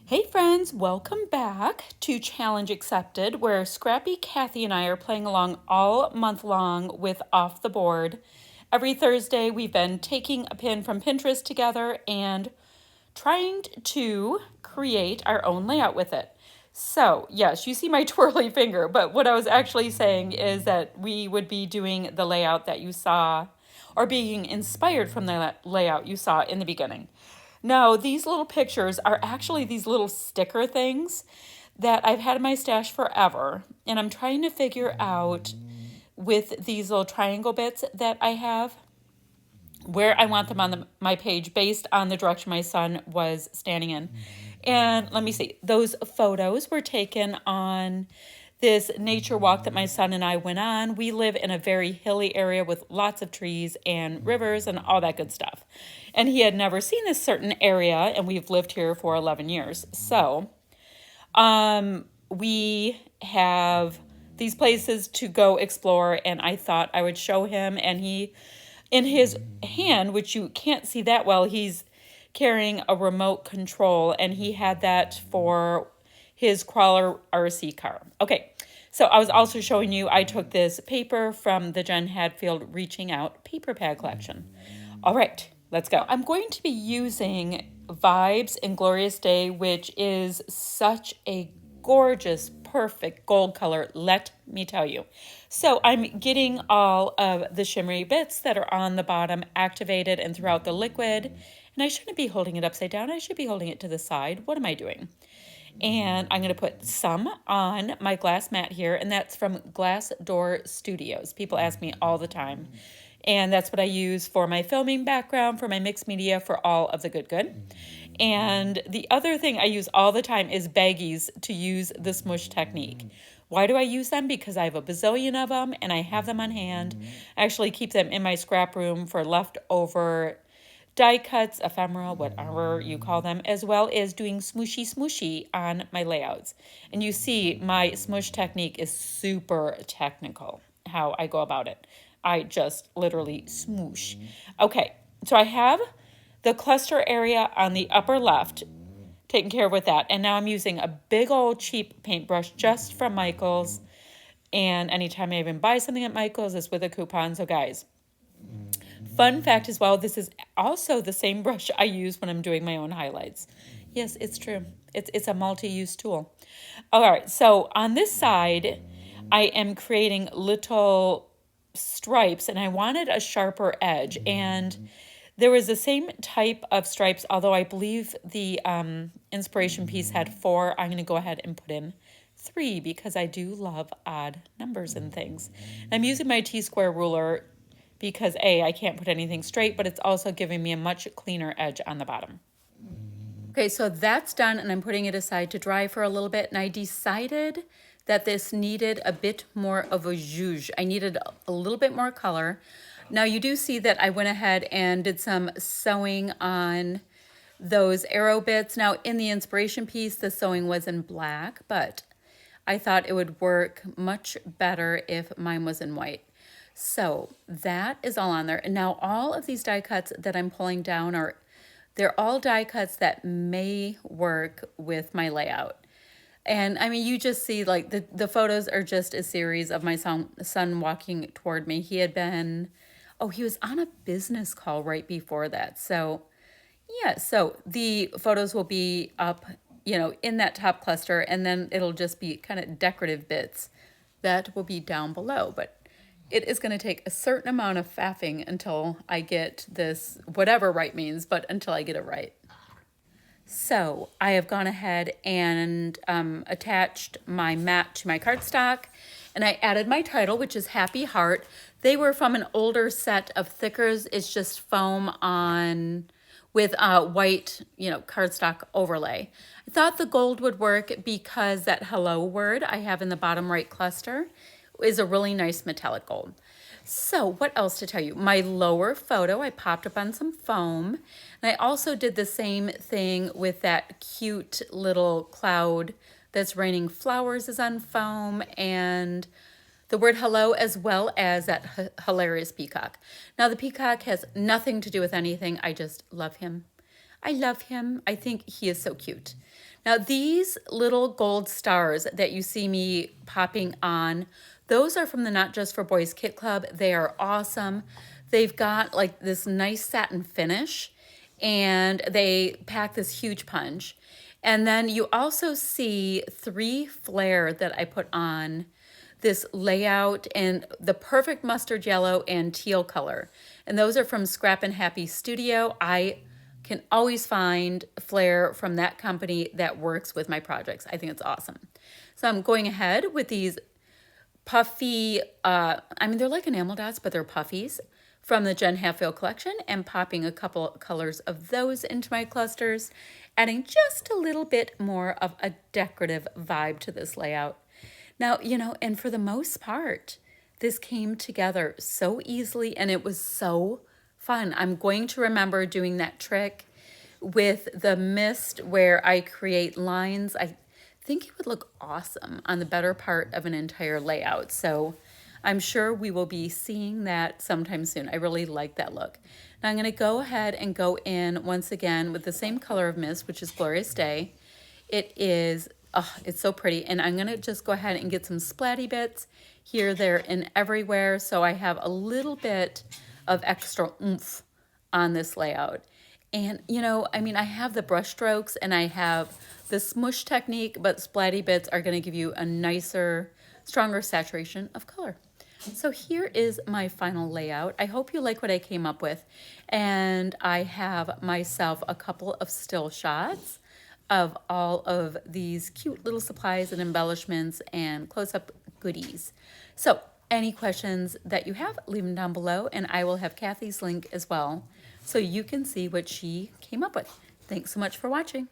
Hey friends, welcome back to Challenge Accepted, where Scrappy, Kathy, and I are playing along all month long with Off the Board. Every Thursday, we've been taking a pin from Pinterest together and trying to create our own layout with it. So, yes, you see my twirly finger, but what I was actually saying is that we would be doing the layout that you saw, or being inspired from the layout you saw in the beginning. Now, these little pictures are actually these little sticker things that I've had in my stash forever, and I'm trying to figure out with these little triangle bits that I have where I want them on my page based on the direction my son was standing in. And let me see, those photos were taken on this nature walk that my son and I went on. We live in a very hilly area with lots of trees and rivers and all that good stuff. And he had never seen this certain area, and we've lived here for 11 years. So we have these places to go explore, and I thought I would show him. And he, in his hand, which you can't see that well, he's carrying a remote control, and he had that for his crawler RC car. Okay, so I was also showing you, I took this paper from the Jen Hadfield Reaching Out paper pad collection. All right, let's go. I'm going to be using Vibes and Glorious Day, which is such a gorgeous, perfect gold color, let me tell you. So I'm getting all of the shimmery bits that are on the bottom activated and throughout the liquid. And I shouldn't be holding it upside down. I should be holding it to the side. What am I doing? And I'm going to put some on my glass mat here, and that's from Glass Door Studios. People ask me all the time. And that's what I use for my filming background, for my mixed media, for all of the good. And the other thing I use all the time is baggies to use the smush technique. Why do I use them? Because I have a bazillion of them, and I have them on hand. I actually keep them in my scrap room for leftover die cuts, ephemera, whatever you call them, as well as doing smooshy on my layouts. And you see my smush technique is super technical, how I go about it. I just literally smoosh. Okay, so I have the cluster area on the upper left taken care of with that. And now I'm using a big old cheap paintbrush just from Michael's. And anytime I even buy something at Michael's, it's with a coupon. So guys, fun fact as well, this is also the same brush I use when I'm doing my own highlights. Yes, it's true. It's a multi-use tool. All right, so on this side, I am creating little stripes, and I wanted a sharper edge. And there was the same type of stripes, although I believe the inspiration piece had 4. I'm going to go ahead and put in 3 because I do love odd numbers and things. And I'm using my T-square ruler because A, I can't put anything straight, but it's also giving me a much cleaner edge on the bottom. Okay, so that's done, and I'm putting it aside to dry for a little bit, and I decided that this needed a bit more of a zhuzh. I needed a little bit more color. Now you do see that I went ahead and did some sewing on those arrow bits. Now in the inspiration piece, the sewing was in black, but I thought it would work much better if mine was in white. So that is all on there. And now all of these die cuts that I'm pulling down they're all die cuts that may work with my layout. And I mean, you just see like the photos are just a series of my son walking toward me. He was on a business call right before that. So yeah, so the photos will be up, in that top cluster, and then it'll just be kind of decorative bits that will be down below. But it is going to take a certain amount of faffing until I get this, whatever right means, but until I get it right. So I have gone ahead and attached my mat to my cardstock, and I added my title, which is Happy Heart. They were from an older set of thickers. It's just foam on with white, cardstock overlay. I thought the gold would work because that hello word I have in the bottom right cluster is a really nice metallic gold. So what else to tell you? My lower photo, I popped up on some foam. And I also did the same thing with that cute little cloud that's raining flowers is on foam, and the word hello, as well as that hilarious peacock. Now the peacock has nothing to do with anything. I just love him. I love him. I think he is so cute. Now these little gold stars that you see me popping on, those are from the Not Just for Boys Kit Club. They are awesome. They've got like this nice satin finish, and they pack this huge punch. And then you also see 3 flare that I put on this layout in the perfect mustard yellow and teal color. And those are from Scrappin Happy Studio. I can always find flare from that company that works with my projects. I think it's awesome. So I'm going ahead with these puffy, they're like enamel dots, but they're puffies from the Jen Hadfield collection, and popping a couple colors of those into my clusters, adding just a little bit more of a decorative vibe to this layout. Now, and for the most part, this came together so easily, and it was so fun. I'm going to remember doing that trick with the mist where I create lines. I think it would look awesome on the better part of an entire layout. So I'm sure we will be seeing that sometime soon. I really like that look. Now I'm going to go ahead and go in once again with the same color of mist, which is Glorious Day. It is, oh, it's so pretty. And I'm going to just go ahead and get some splatty bits here, there, and everywhere. So I have a little bit of extra oomph on this layout. And, I have the brush strokes and I have the smush technique, but splatty bits are going to give you a nicer, stronger saturation of color. So here is my final layout. I hope you like what I came up with. And I have myself a couple of still shots of all of these cute little supplies and embellishments and close-up goodies. So any questions that you have, leave them down below, and I will have Kathy's link as well so you can see what she came up with. Thanks so much for watching.